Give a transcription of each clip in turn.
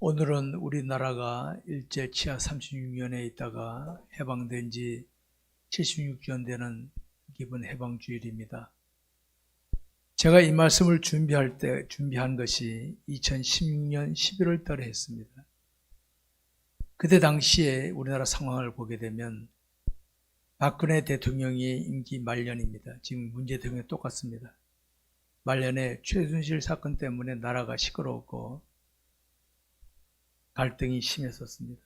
오늘은 우리나라가 일제 치하 36년에 있다가 해방된 지 76주년 되는 기분 해방주일입니다. 제가 이 말씀을 준비한 것이 2016년 11월 달에 했습니다. 그때 당시에 우리나라 상황을 보게 되면 박근혜 대통령이 임기 말년입니다. 지금 문재인 대통령이 똑같습니다. 말년에 최순실 사건 때문에 나라가 시끄러웠고 갈등이 심했었습니다.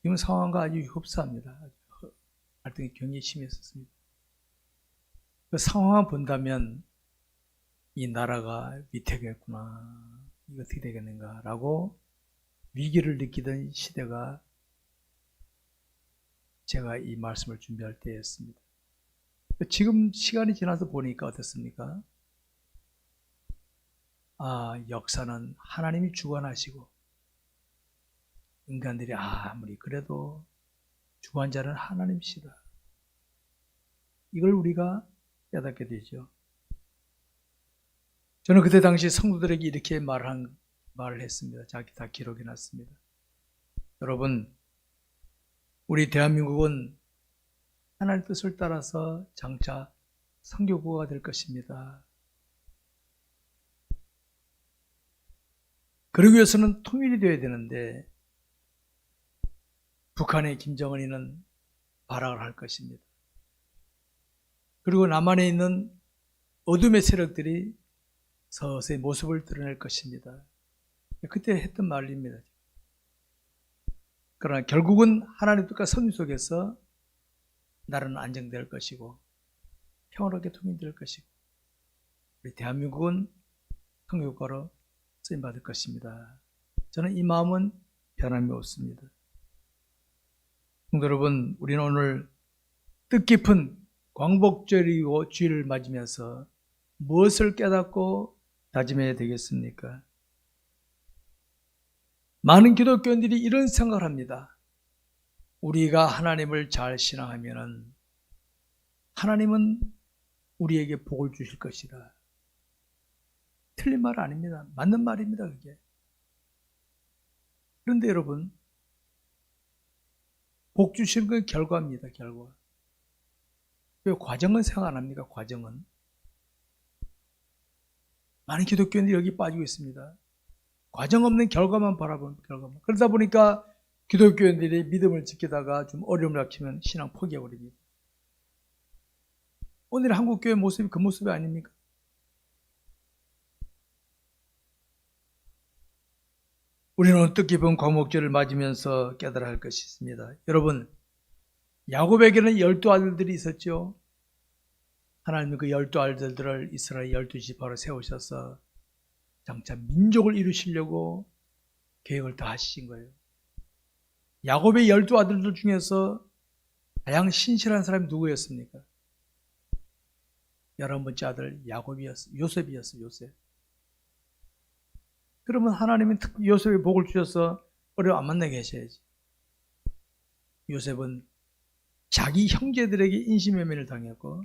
지금 상황과 아주 흡사합니다. 갈등이 굉장히 심했었습니다. 그 상황을 본다면 이 나라가 위태겠구나, 이거 어떻게 되겠는가 라고 위기를 느끼던 시대가 제가 이 말씀을 준비할 때였습니다. 지금 시간이 지나서 보니까 어떻습니까? 역사는 하나님이 주관하시고 인간들이 아무리 그래도 주관자는 하나님이시다. 이걸 우리가 깨닫게 되죠. 저는 그때 당시 성도들에게 이렇게 말을 했습니다. 다 기록해 놨습니다. 여러분, 우리 대한민국은 하나님 뜻을 따라서 장차 선교국가가 될 것입니다. 그러기 위해서는 통일이 되어야 되는데 북한의 김정은이는 발악을 할 것입니다. 그리고 남한에 있는 어둠의 세력들이 서서히 모습을 드러낼 것입니다. 그때 했던 말입니다. 그러나 결국은 하나님 뜻과 선율 속에서 나라는 안정될 것이고 평화롭게 통일될 것이고 우리 대한민국은 선교국가로 쓰임받을 것입니다. 저는 이 마음은 변함이 없습니다. 성도 여러분, 우리는 오늘 뜻깊은 광복절이고 주일을 맞으면서 무엇을 깨닫고 다짐해야 되겠습니까? 많은 기독교인들이 이런 생각을 합니다. 우리가 하나님을 잘 신앙하면 하나님은 우리에게 복을 주실 것이다. 틀린 말 아닙니다. 맞는 말입니다, 그게. 그런데 여러분, 복 주시는 건 결과입니다, 결과. 왜 과정은 생각 안 합니까, 과정은? 많은 기독교인들이 여기 빠지고 있습니다. 과정 없는 결과만 바라보는 결과만. 그러다 보니까 기독교인들이 믿음을 지키다가 좀 어려움을 닥치면 신앙 포기해버립니다. 오늘 한국교회 모습이 그 모습이 아닙니까? 우리는 뜻깊은 광복절을 맞으면서 깨달아야 할 것이 있습니다. 여러분, 야곱에게는 12아들들이 있었죠. 하나님은 그 12아들들을 이스라엘 12지파로 세우셔서 장차 민족을 이루시려고 계획을 다 하신 거예요. 야곱의 12아들들 중에서 가장 신실한 사람이 누구였습니까? 11번째 아들 요셉이었어요. 요셉. 그러면 하나님은 특히 요셉에 복을 주셔서 어려움 안 만나게 하셔야지. 요셉은 자기 형제들에게 인신매매를 당했고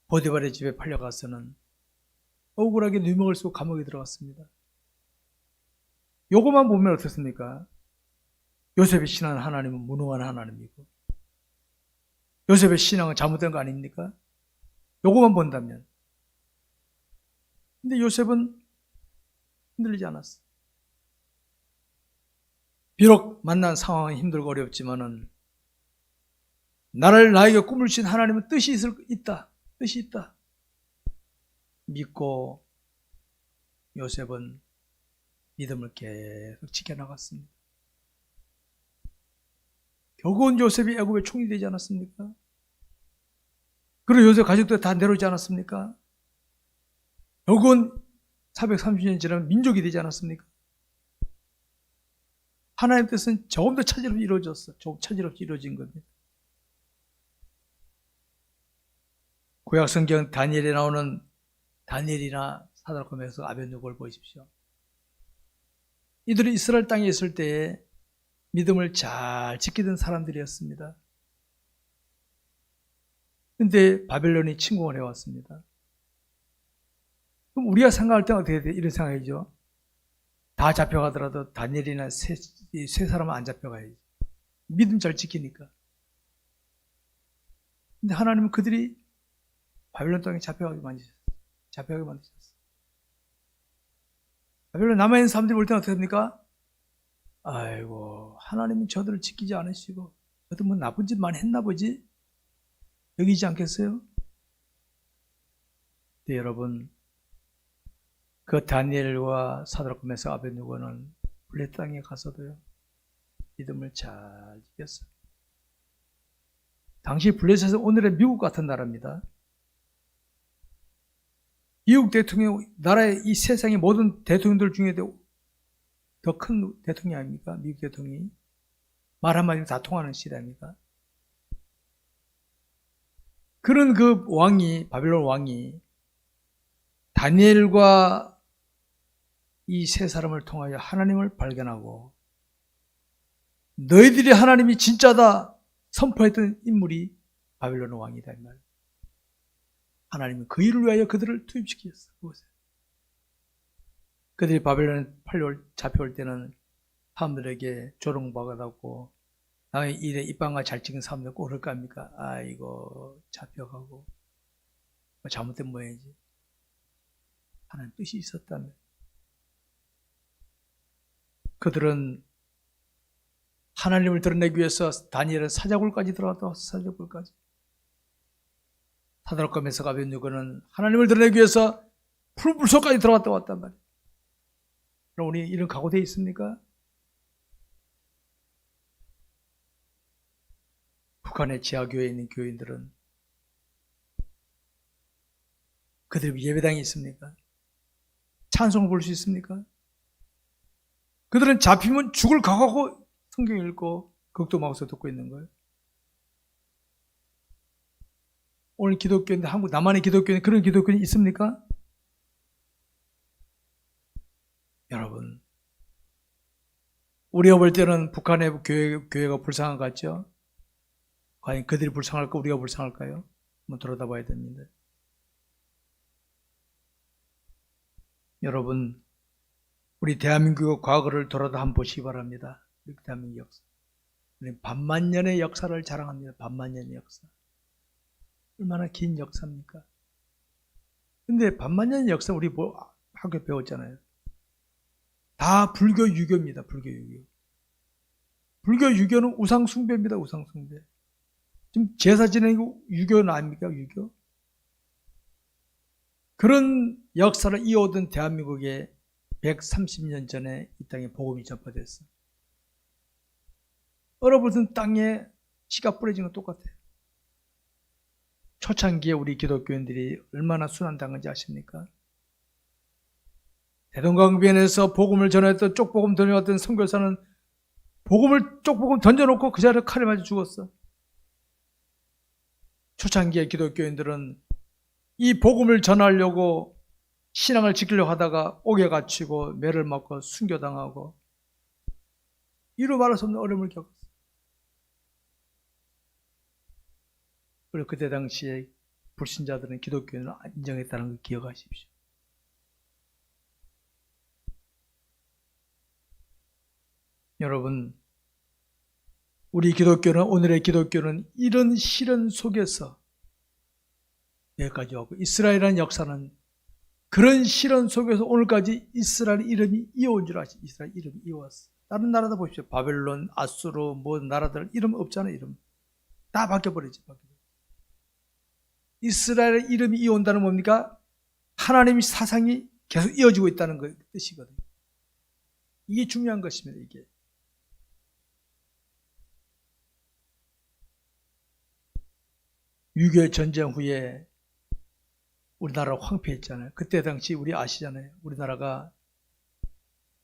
보디발의 집에 팔려가서는 억울하게 누명을 쓰고 감옥에 들어갔습니다. 요것만 보면 어떻습니까? 요셉의 신앙은 하나님은 무능한 하나님이고 요셉의 신앙은 잘못된 거 아닙니까? 요것만 본다면. 근데 요셉은 흔들리지 않았어. 비록 만난 상황은 힘들고 어렵지만은 나에게 꿈을 주신 하나님은 뜻이 있다. 뜻이 있다. 믿고 요셉은 믿음을 계속 지켜나갔습니다. 결국은 요셉이 애굽의 총리 되지 않았습니까? 그리고 요셉 가족들 다 내려오지 않았습니까? 결국은 430년 지나면 민족이 되지 않았습니까? 하나님의 뜻은 조금 더 차질 없이 이루어졌어. 조금 차질 없이 이루어진 겁니다. 구약 성경 다니엘에 나오는 다니엘이나 사드락과 메삭 아벳느고를 보십시오. 이들이 이스라엘 땅에 있을 때에 믿음을 잘 지키던 사람들이었습니다. 그런데 바벨론이 침공을 해왔습니다. 그럼 우리가 생각할 때 어떻게 돼? 이런 생각이죠. 다 잡혀가더라도 다니엘이나 세 사람은 안 잡혀가야지. 믿음 잘 지키니까. 근데 하나님은 그들이 바벨론 땅에 잡혀가게 만드셨어요. 바벨론 남아있는 사람들이 볼 때는 어떻게 합니까? 아이고, 하나님은 저들을 지키지 않으시고, 저들 뭐 나쁜 짓 많이 했나 보지? 여기지 않겠어요? 네, 여러분, 그 다니엘과 사드락 메삭 아벳느고는 블레 땅에 가서도요, 믿음을 잘 지켰어요. 당시 블레셋은 오늘의 미국 같은 나라입니다. 미국 대통령, 나라의 이 세상의 모든 대통령들 중에 더 큰 대통령 아닙니까? 미국 대통령이. 말 한마디로 다 통하는 시대입니다. 그런 그 왕이, 바벨론 왕이 다니엘과 이 세 사람을 통하여 하나님을 발견하고 너희들이 하나님이 진짜다 선포했던 인물이 바벨론 왕이다 이 말. 하나님은 그 일을 위하여 그들을 투입시켰어. 그들이 바벨론에 잡혀올 때는 사람들에게 조롱받았고 나의 일에 입방아 잘 찍은 사람들 꼭 그럴 거 아닙니까? 아이고 잡혀가고 잘못된 모양이지. 하나님 뜻이 있었다면 그들은 하나님을 드러내기 위해서 다니엘은 사자굴까지 들어갔다. 사자굴까지. 사드락과 메삭 아벳느고는 하나님을 드러내기 위해서 푸른 불소까지 들어갔다 왔단 말이에요. 그럼 우리 이런 각오되어 있습니까? 북한의 지하교회에 있는 교인들은 그들 예배당이 있습니까? 찬송을 볼 수 있습니까? 그들은 잡히면 죽을 각오하고 성경 읽고 극도 마우스 듣고 있는 거예요. 오늘 기독교인데 한국 남한의 기독교인 그런 기독교인이 있습니까? 여러분, 우리가 볼 때는 북한의 교회가 불쌍한 것 같죠? 과연 그들이 불쌍할까 우리가 불쌍할까요? 한번 들여다봐야 됩니다. 여러분, 우리 대한민국의 과거를 돌아다 한번 보시기 바랍니다. 우리 대한민국 역사. 우리 반만년의 역사를 자랑합니다. 반만년의 역사. 얼마나 긴 역사입니까? 근데 반만년의 역사 우리 학교에 배웠잖아요. 다 불교 유교입니다. 불교 유교. 불교 유교는 우상 숭배입니다. 우상 숭배. 지금 제사 지내고 유교는 아닙니까? 유교. 그런 역사를 이어오던 대한민국에 130년 전에 이 땅에 복음이 전파됐어요. 얼어붙은 땅에 씨가 뿌려진 건 똑같아요. 초창기에 우리 기독교인들이 얼마나 순환당한지 아십니까? 대동강변에서 복음을 전했던 쪽복음 던져왔던 선교사는 쪽복음 던져놓고 그 자리에 칼에 맞아 죽었어. 초창기에 기독교인들은 이 복음을 전하려고 신앙을 지키려고 하다가 옥에 갇히고 매를 맞고 순교당하고 이루 말할 수 없는 어려움을 겪었어. 그리고 그때 당시에 불신자들은 기독교인을 인정했다는 걸 기억하십시오. 여러분, 우리 기독교는 오늘의 기독교는 이런 시련 속에서 여기까지 왔고 이스라엘이라는 역사는 그런 시련 속에서 오늘까지 이스라엘 이름이 이어온 줄 아시죠? 이스라엘 이름이 이어왔어. 다른 나라도 보십시오. 바벨론, 아수르, 모든 나라들 이름 없잖아요. 이름 다 바뀌어버리지. 이스라엘의 이름이 이어온다는 뭡니까? 하나님의 사상이 계속 이어지고 있다는 그 뜻이거든요. 이게 중요한 것입니다. 이게. 유교 전쟁 후에 우리나라가 황폐했잖아요. 그때 당시 우리 아시잖아요. 우리나라가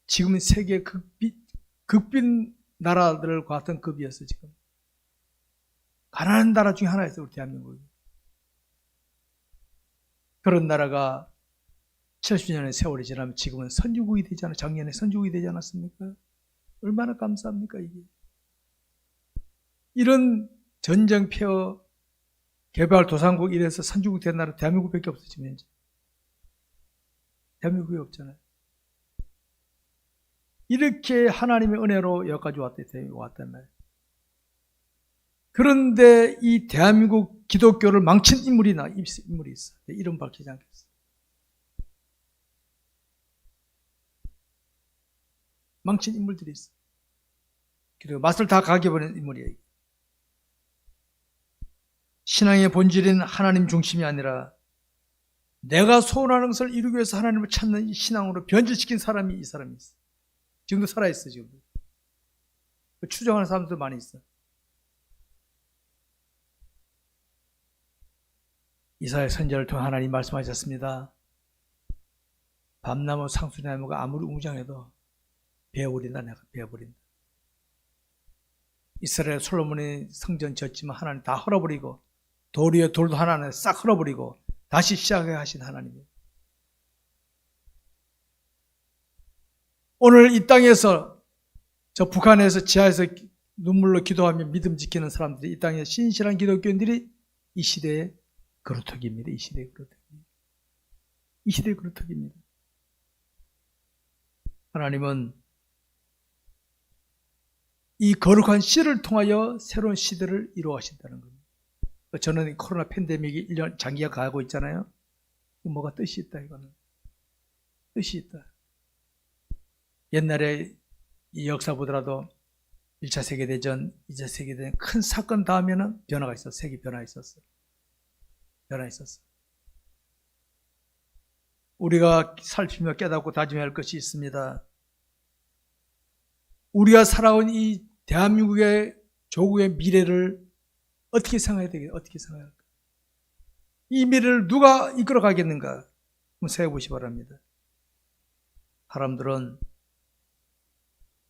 지금은 세계 극빈 나라들과 같은 급이었어요. 지금 가난한 나라 중에 하나였어요. 우리 대한민국이. 그런 나라가 70년의 세월이 지나면 지금은 선진국이 되지 않았어요. 작년에 선진국이 되지 않았습니까? 얼마나 감사합니까 이게. 이런 전쟁 폐허 개발 도상국 이래서 선진국 된 나라 대한민국밖에 없어요. 지금 현재. 대한민국이 없잖아요. 이렇게 하나님의 은혜로 여기까지 왔단 말이에요. 그런데 이 대한민국 기독교를 망친 인물이 있어. 이름 밝히지 않겠어. 망친 인물들이 있어. 그리고 맛을 다 가겨버린 인물이에요. 신앙의 본질인 하나님 중심이 아니라 내가 소원하는 것을 이루기 위해서 하나님을 찾는 이 신앙으로 변질시킨 사람이 이 사람이 있어. 지금도 살아있어. 지금도. 추정하는 사람도 많이 있어. 이사야 선지자를 통해 하나님 말씀하셨습니다. 밤나무 상수나무가 아무리 웅장해도 베어버린다. 내가 베어버린다. 이스라엘 솔로몬이 성전 지었지만 하나님 다 헐어버리고 돌 위에 돌도 하나는 싹 헐어버리고 다시 시작해 하신 하나님이에요. 오늘 이 땅에서 저 북한에서 지하에서 눈물로 기도하며 믿음 지키는 사람들이 이 땅에 신실한 기독교인들이 이 시대의 그루터기입니다. 이 시대의 그루터기. 이 시대의 그루터기입니다. 하나님은 이 거룩한 씨를 통하여 새로운 시대를 이루어가신다는 겁니다. 저는 코로나 팬데믹이 1년 장기가 가고 있잖아요. 뭐가 뜻이 있다 이거는. 뜻이 있다. 옛날에 이 역사 보더라도 1차 세계대전, 2차 세계대전 큰 사건 다음에는 변화가 있었어. 세계 변화 있었어. 변화 있었어. 우리가 살피며 깨닫고 다짐해야 할 것이 있습니다. 우리가 살아온 이 대한민국의 조국의 미래를 어떻게 생각해야 되겠어요? 어떻게 생각할까? 이 미래를 누가 이끌어 가겠는가? 한번 생각해 보시기 바랍니다. 사람들은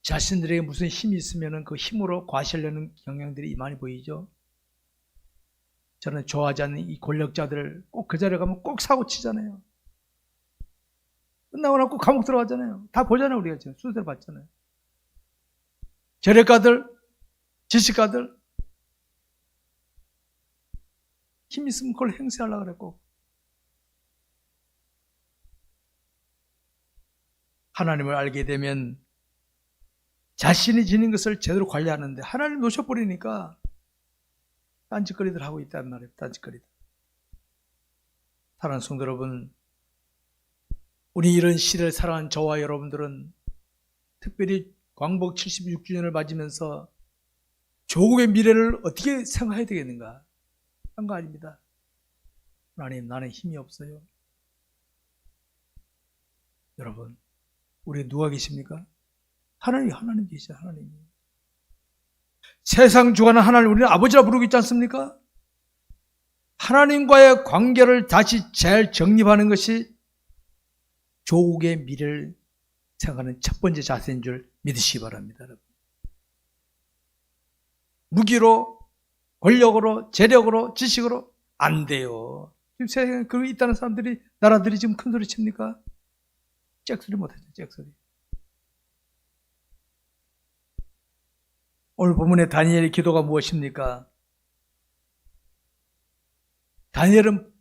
자신들에게 무슨 힘이 있으면 그 힘으로 과시하려는 경향들이 많이 보이죠. 저는 좋아하지 않는 이 권력자들 꼭 그 자리에 가면 꼭 사고 치잖아요. 끝나고 나면 꼭 감옥 들어가잖아요. 다 보잖아요. 우리가 지금 수세를 받잖아요. 재력가들, 지식가들 힘 있으면 그걸 행세하려고 그랬고 하나님을 알게 되면 자신이 지닌 것을 제대로 관리하는데 하나님 놓쳐버리니까 딴짓거리들 하고 있단 말이에요. 딴짓거리들. 사랑하는 성도 여러분, 우리 이런 시대를 살아가는 저와 여러분들은 특별히 광복 76주년을 맞으면서 조국의 미래를 어떻게 생각해야 되겠는가? 한 거 아닙니다. 하나님, 나는 힘이 없어요. 여러분, 우리 누가 계십니까? 하나님 계시죠. 하나님. 세상 주관하는 하나님 우리는 아버지라 부르고 있지 않습니까? 하나님과의 관계를 다시 잘 정립하는 것이 조국의 미래를 생각하는 첫 번째 자세인 줄 믿으시기 바랍니다. 여러분. 무기로, 권력으로, 재력으로, 지식으로 안 돼요. 지금 세상에 그러고 있다는 사람들이, 나라들이 지금 큰 소리 칩니까? 잭소리 못하죠. 잭소리. 오늘 본문의 다니엘의 기도가 무엇입니까? 다니엘은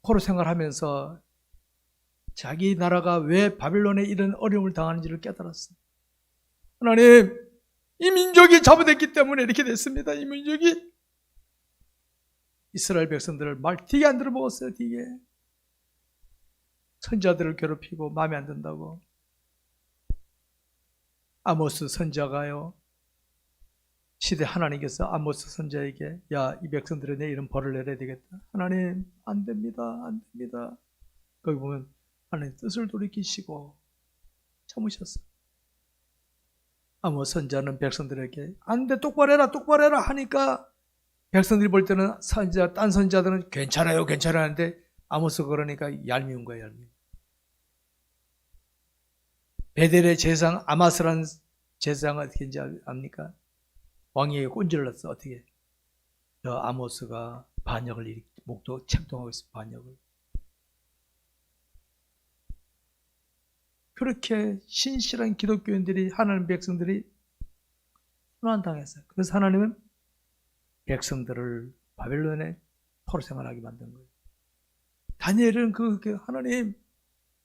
포로 생활하면서 자기 나라가 왜 바빌론에 이런 어려움을 당하는지를 깨달았어요. 하나님, 이 민족이 잘못했기 때문에 이렇게 됐습니다. 이 민족이 이스라엘 백성들을 말 되게 안 들어먹었어요. 되게 선지자들을 괴롭히고 마음에 안 든다고. 아모스 선지자가요, 시대 하나님께서 아모스 선지자에게 야, 이 백성들에 내 이런 벌을 내려야 되겠다. 하나님, 안 됩니다. 안 됩니다. 거기 보면 하나님 뜻을 돌이키시고 참으셨어요. 아모스 선지자는 백성들에게 안 돼, 똑바로 해라, 똑바로 해라 하니까 백성들이 볼 때는 선지자, 딴 선지자들은 괜찮아요, 괜찮아요 하는데 아모스가 그러니까 얄미운 거예요, 얄미운. 베델의 제사장 아마스라는 제사장은 어떻게 인지 압니까? 왕에게 꼰질렀어. 어떻게? 저 아모스가 반역을 목도 책동하고 있어. 반역을. 그렇게 신실한 기독교인들이, 하나님 백성들이 순환당했어요. 그래서 하나님은 백성들을 바벨론에 포로 생활하게 만든 거예요. 다니엘은 하나님,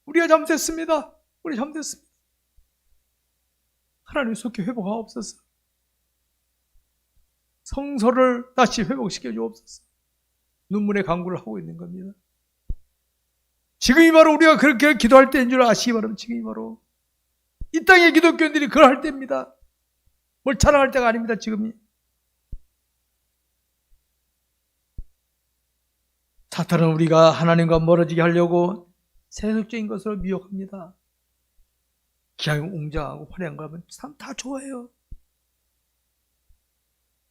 우리가 잘못했습니다. 우리 잘못했습니다. 하나님 속히 회복하옵소서. 성소를 다시 회복시켜 주옵소서. 눈물의 간구를 하고 있는 겁니다. 지금이 바로 우리가 그렇게 기도할 때인 줄 아시기 바랍니다. 지금이 바로 이 땅의 기독교인들이 그걸 할 때입니다. 뭘 자랑할 때가 아닙니다. 지금이. 사탄은 우리가 하나님과 멀어지게 하려고 세속적인 것으로 미혹합니다. 기왕 웅장하고 화려한 거 하면 참 다 좋아해요.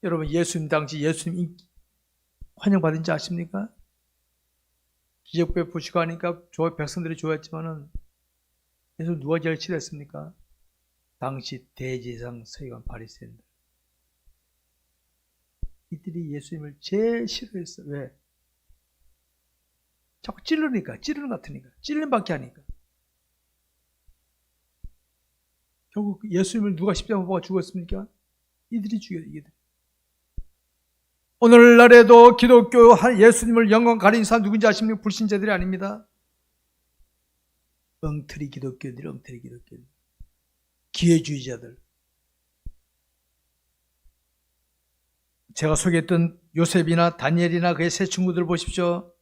여러분, 예수님 당시 예수님 인기 환영받은지 아십니까? 기적 베푸시고 하니까 백성들이 좋아했지만은 예수 누가 제일 싫어했습니까? 당시 대제사장 서기관 바리새인들. 이들이 예수님을 제일 싫어했어요. 왜? 자꾸 찌르니까, 찌르는 것 같으니까, 찔림 받게 하니까. 결국 예수님을 누가 십자가 못 박아 죽었습니까? 이들이 죽여요, 이들. 오늘날에도 기독교 예수님을 영광 가린 사람 누군지 아십니까? 불신자들이 아닙니다. 엉터리 기독교인들, 엉터리 기독교인들. 기회주의자들. 제가 소개했던 요셉이나 다니엘이나 그의 세 친구들 보십시오.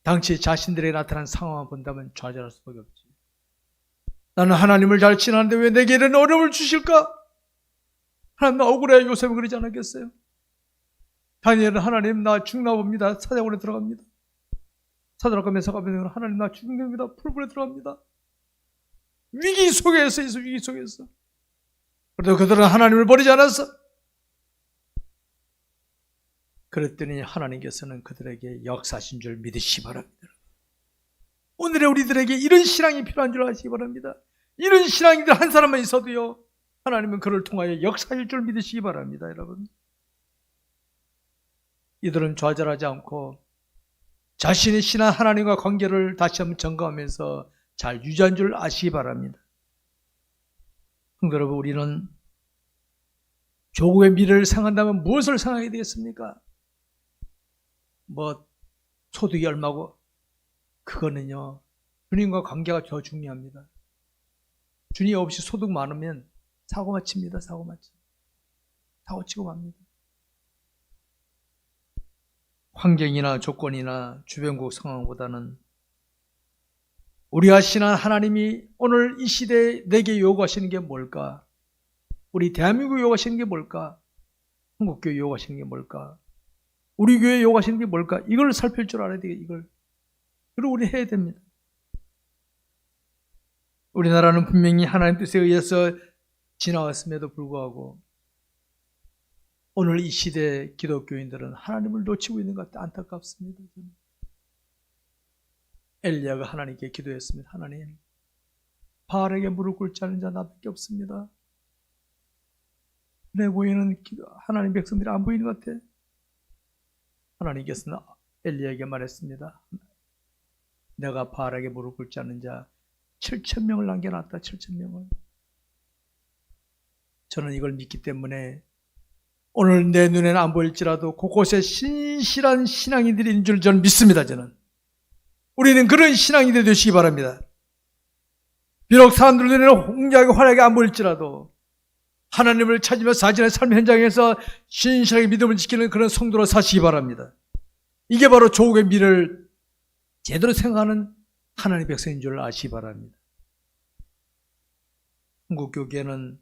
당시 자신들에게 나타난 상황을 본다면 좌절할 수밖에 없지. 나는 하나님을 잘 지나는데 왜 내게 이런 어려움을 주실까? 하나님 나 억울해. 요셉은 그러지 않았겠어요? 다니엘은 하나님 나 죽나 봅니다. 사자굴에 들어갑니다. 사자굴 가면서 하나님 나 죽습니다. 풀불에 들어갑니다. 위기 속에서 있어. 위기 속에서. 그래도 그들은 하나님을 버리지 않았어. 그랬더니 하나님께서는 그들에게 역사하신 줄 믿으시기 바랍니다. 오늘의 우리들에게 이런 신앙이 필요한 줄 아시기 바랍니다. 이런 신앙인들 한 사람만 있어도요, 하나님은 그를 통하여 역사할 줄 믿으시기 바랍니다. 여러분, 이들은 좌절하지 않고 자신의 신한 하나님과 관계를 다시 한번 점검하면서 잘 유지한 줄 아시기 바랍니다. 성도 여러분, 우리는 조국의 미래를 생각한다면 무엇을 생각해야 되겠습니까? 소득이 얼마고, 그거는요, 주님과 관계가 더 중요합니다. 주님 없이 소득 많으면 사고가 칩니다. 사고 치고 맙니다. 환경이나 조건이나 주변국 상황보다는 우리가 신한 하나님이 오늘 이 시대에 내게 요구하시는 게 뭘까? 우리 대한민국 요구하시는 게 뭘까? 한국교회 요구하시는 게 뭘까? 우리 교회 요구하시는 게 뭘까? 이걸 살필 줄 알아야 돼요. 이걸. 그리고 우리 해야 됩니다. 우리나라는 분명히 하나님 뜻에 의해서 지나왔음에도 불구하고 오늘 이 시대 기독교인들은 하나님을 놓치고 있는 것 같아 안타깝습니다. 엘리야가 하나님께 기도했습니다. 하나님, 바알에게 무릎 꿇지 않은 자 나밖에 없습니다. 내 보이는 하나님 백성들이 안 보이는 것 같아. 하나님께서는 엘리야에게 말했습니다. 내가 바알에게 무릎 꿇지 않는 자 7,000명을 남겨놨다. 7,000명을. 저는 이걸 믿기 때문에 오늘 내 눈에는 안 보일지라도 곳곳에 신실한 신앙인들이 있는 줄 저는 믿습니다. 저는. 우리는 그런 신앙인들이 되시기 바랍니다. 비록 사람들 눈에는 홍자하게 화려하게 안 보일지라도 하나님을 찾으며 자신의 삶 현장에서 신실하게 믿음을 지키는 그런 성도로 사시기 바랍니다. 이게 바로 조국의 미래를 제대로 생각하는 하나님의 백성인 줄 아시기 바랍니다. 한국교계는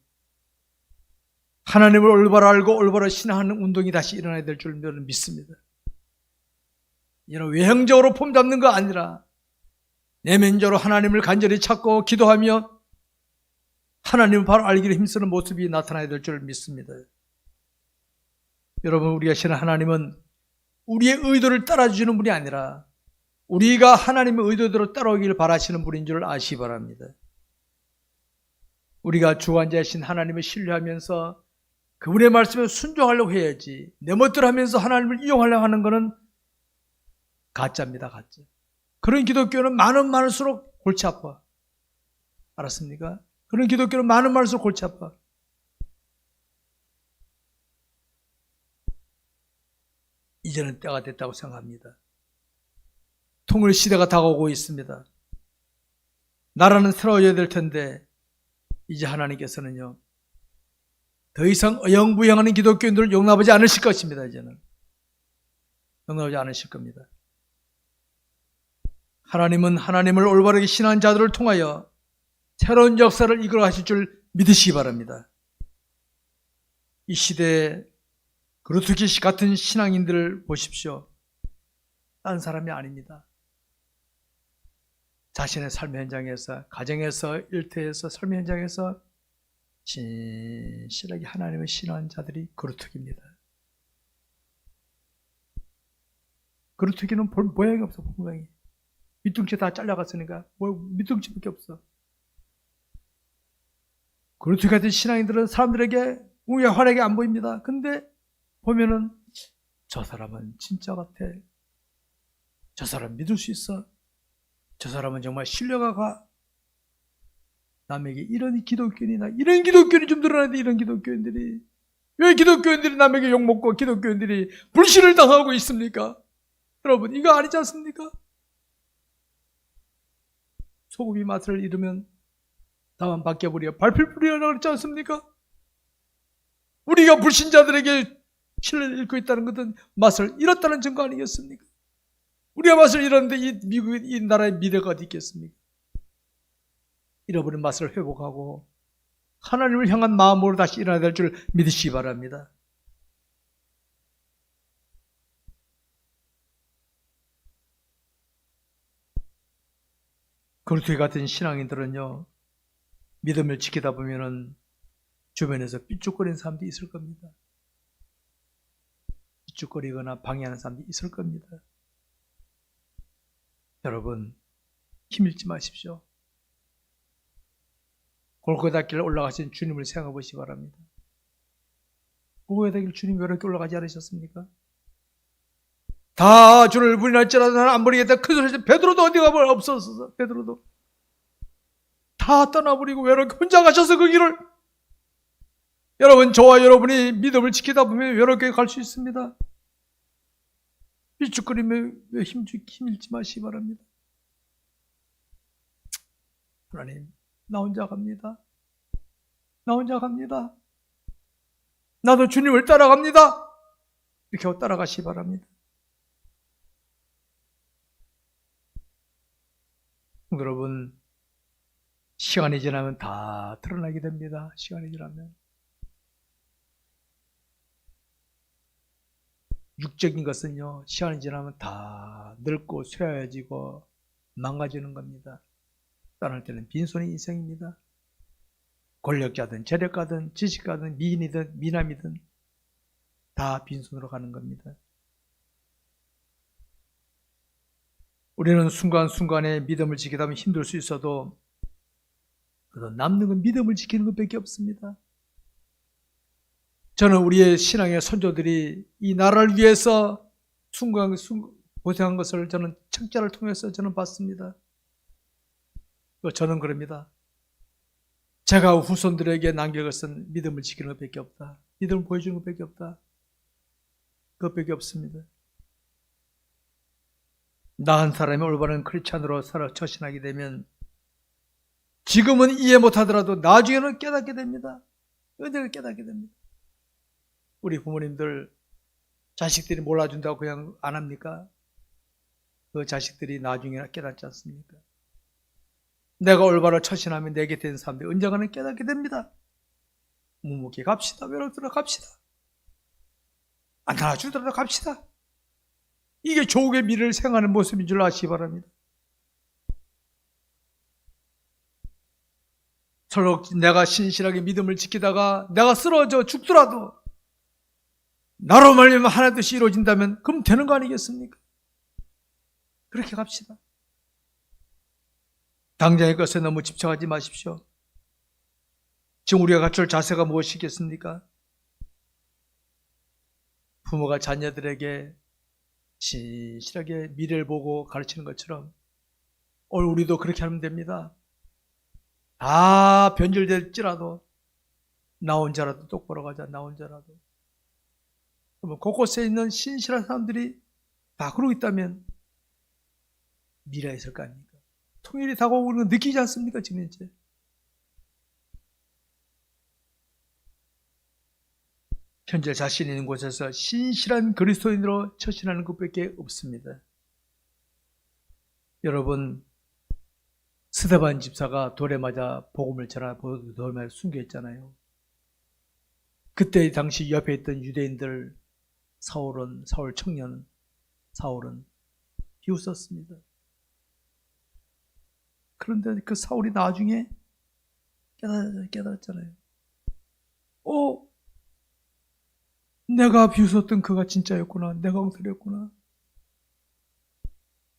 하나님을 올바로 알고 올바로 신앙하는 운동이 다시 일어나야 될 줄 저는 믿습니다. 이런 외형적으로 폼 잡는 거 아니라 내면적으로 하나님을 간절히 찾고 기도하며 하나님을 바로 알기를 힘쓰는 모습이 나타나야 될 줄 믿습니다. 여러분, 우리가 신앙 하나님은 우리의 의도를 따라주시는 분이 아니라 우리가 하나님의 의도대로 따라오기를 바라시는 분인 줄 아시기 바랍니다. 우리가 주관자이신 하나님을 신뢰하면서 그분의 말씀에 순종하려고 해야지 내 멋대로 하면서 하나님을 이용하려고 하는 것은 가짜입니다. 가짜. 그런 기독교는 많으면 많을수록 골치 아파. 알았습니까? 그런 기독교는 많으면 많을수록 골치 아파. 이제는 때가 됐다고 생각합니다. 통일 시대가 다가오고 있습니다. 나라는 새로워져야 될 텐데 이제 하나님께서는요, 더 이상 어영부영하는 기독교인들을 용납하지 않으실 것입니다. 이제는 용납하지 않으실 겁니다. 하나님은 하나님을 올바르게 신앙한 자들을 통하여 새로운 역사를 이끌어 가실 줄 믿으시기 바랍니다. 이 시대에 그루트기 같은 신앙인들을 보십시오. 딴 사람이 아닙니다. 자신의 삶의 현장에서, 가정에서, 일터에서, 삶의 현장에서 진실하게 하나님을 신앙한 자들이 그루트기입니다. 그루트기는 볼 모양이 없어. 볼 모양이. 밑둥치 다 잘라갔으니까 밑둥치밖에 없어. 그루트기 같은 신앙인들은 사람들에게 우야 환하게 안 보입니다. 근데 보면은 저 사람은 진짜 같아. 저 사람 믿을 수 있어. 저 사람은 정말 신뢰가 가. 남에게 이런 기독교인이나 이런 기독교인이 좀 드러나는데 이런 기독교인들이 왜 기독교인들이 남에게 욕먹고 기독교인들이 불신을 당하고 있습니까? 여러분 이거 아니지 않습니까? 소금이 맛을 잃으면 다만 바뀌어버려 밟힐 뿌리라고 그랬지 않습니까? 우리가 불신자들에게 신뢰를 잃고 있다는 것은 맛을 잃었다는 증거 아니겠습니까? 우리가 맛을 잃었는데 이 나라의 미래가 어디 있겠습니까? 잃어버린 맛을 회복하고 하나님을 향한 마음으로 다시 일어나야 될 줄 믿으시기 바랍니다. 그루트기 같은 신앙인들은요, 믿음을 지키다 보면은 주변에서 삐죽거리는 사람도 있을 겁니다. 삐죽거리거나 방해하는 사람도 있을 겁니다. 여러분, 힘일지 마십시오. 골고다 길 올라가신 주님을 생각해 보시기 바랍니다. 골고다 길 주님 왜 이렇게 올라가지 않으셨습니까? 다 주를 부인할지라도 나는 안 버리겠다. 큰 소리 베드로도 어디가 없었어. 베드로도 다 떠나버리고 왜 이렇게 혼자 가셔서 그 길을. 여러분 저와 여러분이 믿음을 지키다 보면 왜 이렇게 갈 수 있습니다. 삐죽거리며 힘일지 마시기 바랍니다. 하나님 나 혼자 갑니다. 나 혼자 갑니다. 나도 주님을 따라갑니다. 이렇게 하고 따라가시기 바랍니다. 여러분 시간이 지나면 다 드러나게 됩니다. 시간이 지나면 육적인 것은요 시간이 지나면 다 늙고 쇠하여지고 망가지는 겁니다. 떠날 때는 빈손의 인생입니다. 권력자든 재력가든 지식가든 미인이든 미남이든 다 빈손으로 가는 겁니다. 우리는 순간순간에 믿음을 지키다 보면 힘들 수 있어도 남는 건 믿음을 지키는 것밖에 없습니다. 저는 우리의 신앙의 선조들이 이 나라를 위해서 고생한 것을 저는 책자를 통해서 저는 봤습니다. 저는 그럽니다. 제가 후손들에게 남길 것은 믿음을 지키는 것밖에 없다. 믿음을 보여주는 것밖에 없다. 그것밖에 없습니다. 나 한 사람이 올바른 크리스찬으로 살아 처신하게 되면 지금은 이해 못하더라도 나중에는 깨닫게 됩니다. 은혜를 깨닫게 됩니다. 우리 부모님들 자식들이 몰라준다고 그냥 안 합니까? 그 자식들이 나중에는 깨닫지 않습니까? 내가 올바로 처신하면 내 곁에 있는 사람들이 언젠가는 깨닫게 됩니다. 묵묵히 갑시다. 외롭더라도 갑시다. 안 알아주더라도 갑시다. 이게 조국의 미래를 생각하는 모습인 줄 아시기 바랍니다. 서로 내가 신실하게 믿음을 지키다가 내가 쓰러져 죽더라도 나로 말미암아 하나의 뜻이 이루어진다면 그럼 되는 거 아니겠습니까? 그렇게 갑시다. 당장의 것에 너무 집착하지 마십시오. 지금 우리가 갖출 자세가 무엇이겠습니까? 부모가 자녀들에게 신실하게 미래를 보고 가르치는 것처럼 오늘 우리도 그렇게 하면 됩니다. 다 변질될지라도 나 혼자라도 똑바로 가자. 나 혼자라도. 그러면 곳곳에 있는 신실한 사람들이 다 그러고 있다면 미래가 있을 거 아닙니까? 통일이 다가오고 있는 거 느끼지 않습니까? 지금 이제 현재 자신 있는 곳에서 신실한 그리스도인으로 처신하는 것밖에 없습니다. 여러분, 스데반 집사가 돌에 맞아 복음을 전하 돌에 맞아 순교했잖아요. 그때 당시 옆에 있던 유대인들 사울 청년 사울은 비웃었습니다. 그런데 그 사울이 나중에 깨달았잖아요. 내가 비웃었던 그가 진짜였구나. 내가 엉터리였구나.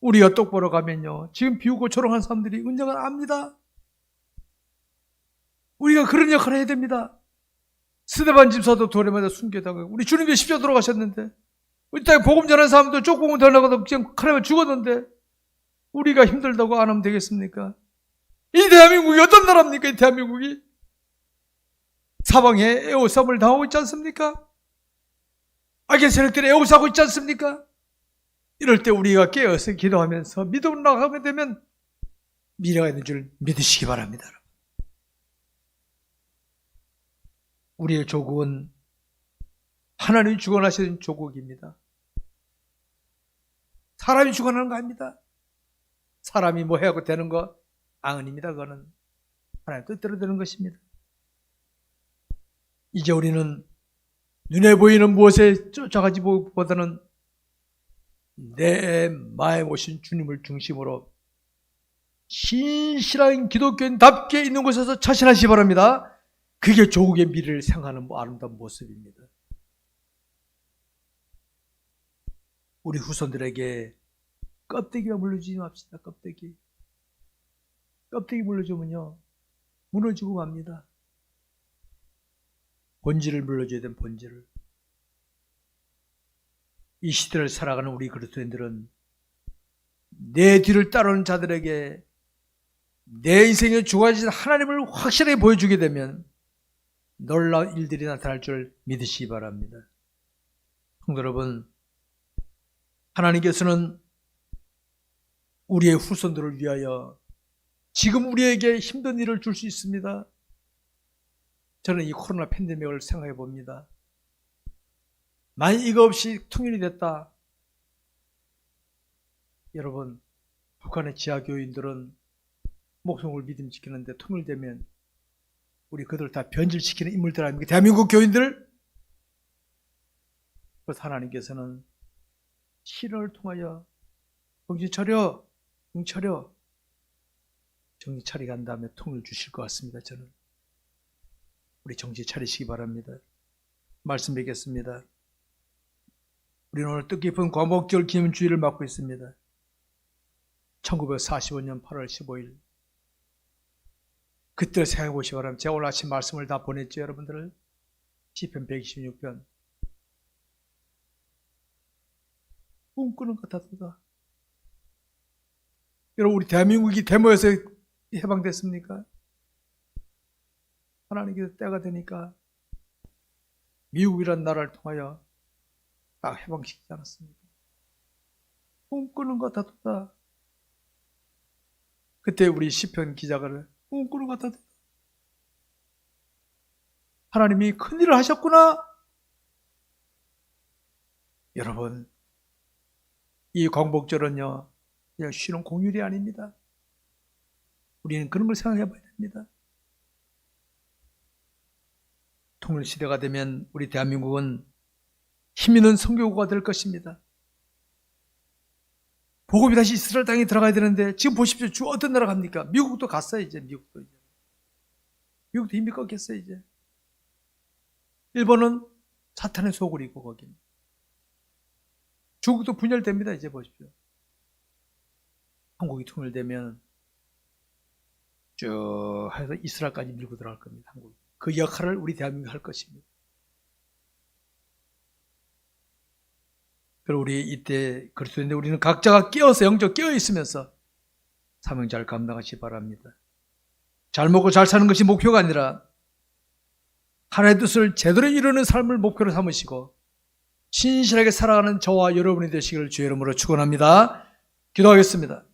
우리가 똑바로 가면요, 지금 비웃고 조롱한 사람들이 은장을 압니다. 우리가 그런 역할을 해야 됩니다. 스데반 집사도 돌에 맞아 순교했다고. 우리 주님도 십자가 돌아가셨는데, 우리 땅에 복음 전하는 사람도 쪽복음 전하다가 그냥 칼에 맞아 죽었는데, 우리가 힘들다고 안 하면 되겠습니까? 이 대한민국이 어떤 나라입니까? 이 대한민국이 사방에 애호싸움을 당하고 있지 않습니까? 악의 세력들이 애호싸고 있지 않습니까? 이럴 때 우리가 깨어서 기도하면서 믿음으로 나가게 되면 미래가 있는 줄 믿으시기 바랍니다. 우리의 조국은 하나님이 주관하시는 조국입니다. 사람이 주관하는 거 아닙니다. 사람이 뭐 해하고 되는 거 아닙니다. 그거는 하나님 뜻대로 되는 것입니다. 이제 우리는 눈에 보이는 무엇에 쫓아가지 보다는 내 마음에 오신 주님을 중심으로 신실한 기독교인답게 있는 곳에서 처신하시기 바랍니다. 그게 조국의 미래를 생각하는 아름다운 모습입니다. 우리 후손들에게 껍데기가 물려주지 맙시다. 껍데기 물려주면요, 무너지고 맙니다. 본질을 물려줘야 되는 본질을. 이 시대를 살아가는 우리 그리스도인들은 내 뒤를 따르는 자들에게 내 인생에 주어진 하나님을 확실하게 보여주게 되면 놀라운 일들이 나타날 줄 믿으시기 바랍니다. 성도 여러분, 하나님께서는 우리의 후손들을 위하여 지금 우리에게 힘든 일을 줄 수 있습니다. 저는 이 코로나 팬데믹을 생각해 봅니다. 만약 이거 없이 통일이 됐다. 여러분, 북한의 지하교인들은 목숨을 믿음 지키는데 통일되면 우리 그들 다 변질시키는 인물들 아닙니까? 대한민국 교인들. 그래서 하나님께서는 시련을 통하여 정신 차려, 정신 차리게 한 다음에 통일 주실 것 같습니다. 저는 우리 정신 차리시기 바랍니다. 말씀 뵙겠습니다. 우리는 오늘 뜻깊은 광복절 기념주일을 맞고 있습니다. 1945년 8월 15일. 그때를 생각해 보시기 바랍니다. 제가 오늘 아침 말씀을 다 보냈죠, 여러분들. 시편 126편. 꿈꾸는 것 같았다. 여러분, 우리 대한민국이 데모에서 해방됐습니까? 하나님께서 때가 되니까 미국이라는 나라를 통하여 딱 해방시키지 않았습니까? 꿈꾸는 것 같았다. 그때 우리 시편 기자가 꿈꾸는 것 같았다. 하나님이 큰일을 하셨구나. 여러분, 이 광복절은요, 그냥 쉬는 공휴일이 아닙니다. 우리는 그런 걸 생각해 봐야 됩니다. 통일시대가 되면 우리 대한민국은 힘있는 선교국가 될 것입니다. 복음이 다시 이스라엘 땅에 들어가야 되는데 지금 보십시오. 주 어떤 나라 갑니까? 미국도 갔어요. 이제 미국도 힘이 꺾였어요. 이제 일본은 사탄의 소굴이고 거기는 중국도 분열됩니다. 이제 보십시오. 한국이 통일되면 쭉 해서 이스라엘까지 밀고 들어갈 겁니다. 한국. 그 역할을 우리 대한민국이 할 것입니다. 그리고 우리 이때 그리스도인들 우리는 각자가 깨어서 영적 깨어 있으면서 사명 잘 감당하시기 바랍니다. 잘 먹고 잘 사는 것이 목표가 아니라 하나님의 뜻을 제대로 이루는 삶을 목표로 삼으시고 신실하게 살아가는 저와 여러분이 되시기를 주의 이름으로 축원합니다. 기도하겠습니다.